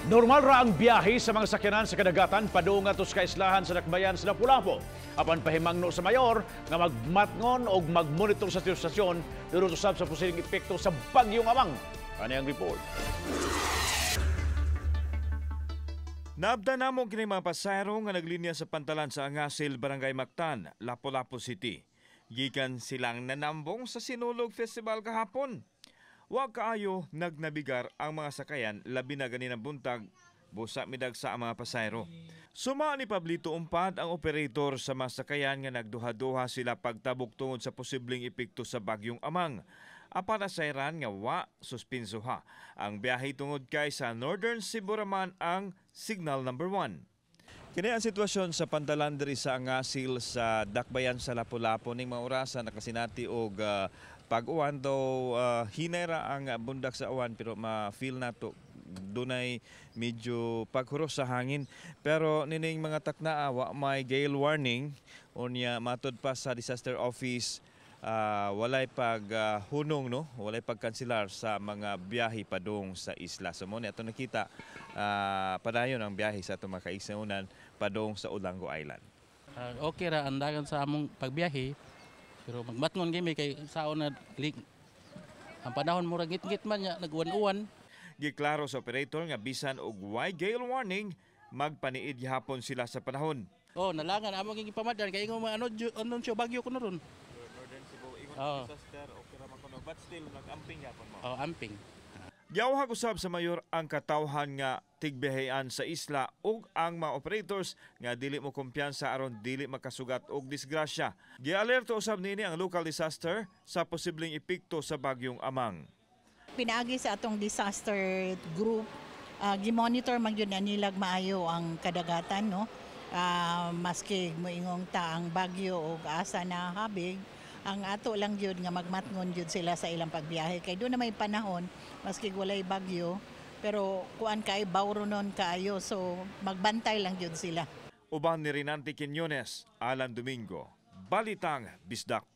Normal ra ang biyahe sa mga sakyanan sa kadagatan padung ato sa kaislahan sa Dakbayan sa Lapu-Lapu. Apan pahimangno sa mayor nga magmatngon o magmonitor sa sitwasyon durong usab sa posibleng epekto sa bagyong Amang. Ani ang report. Naabda namong kini mga pasahero nga naglinya sa pantalan sa Angasil, Barangay Mactan, Lapu-Lapu City. Gikan silang nanambong sa Sinulog Festival kahapon. Wa kaayo nagnabigar ang mga sakayan labi na ganinang buntag busa midag sa mga pasahero. Suma ni Pablito Umpad ang operator sa mga sakayan nga nagduha-duha sila pagtabok tungod sa posibleng epekto sa bagyong Amang. Apan nasayran nga wa suspensuha ang biyahe tungod kay sa Northern Cebu raman ang Signal Number 1. Kini ang sitwasyon sa pantalan diri sa Angasil sa Dakbayan sa Lapu-Lapu ning mga orasan nakasinati og pag-uwan daw hinay ra ang bundak sa uwan pero ma-feel nato dunay medyo paghuros sa hangin pero nining mga taknaa wa may gale warning unya matud pa sa disaster office walay paghunong no walay pagkanselar sa mga biyahe padung sa isla. So mo ni ato nakita padayon ang biyahe sa atong mga kaigsuonan padung sa Olango Island. Okay ra andagan sa among pagbiyahe pero magmatngon gyud kay saon na leak. Ang panahon mura git-git man nya naguwan-uwan. Giklaro sa operator nga bisan og way gale warning magpaniid gihapon sila sa panahon. Oh, nalangan among gipamadan kay ingon ano siya bagyo kuno ron. Northern Cebu disaster okay ra man kuno but still nag-amping gyapon mo. Oh, amping. Giawhag usab sa mayor ang katawhan nga tigbiyahean sa isla ug ang mga operators nga dili mo kumpiyansa aron dili makasugat og disgrasya. Gialerto usab nini ang local disaster sa posibleng epekto sa bagyong Amang. Pinaagi sa atong disaster group, gimonitor man yun na nilag maayo ang kadagatan, no? Maski moingong ta ang bagyo o asa na habig, ang ato lang yun nga magmatngon yun sila sa ilang pagbiyahe. Kay doon na may panahon, maski walay bagyo, pero kuan kay bawro nun kaayo, so magbantay lang yun sila. Uban ni Rinanti Quiñones, Alan Domingo, Balitang Bisdak.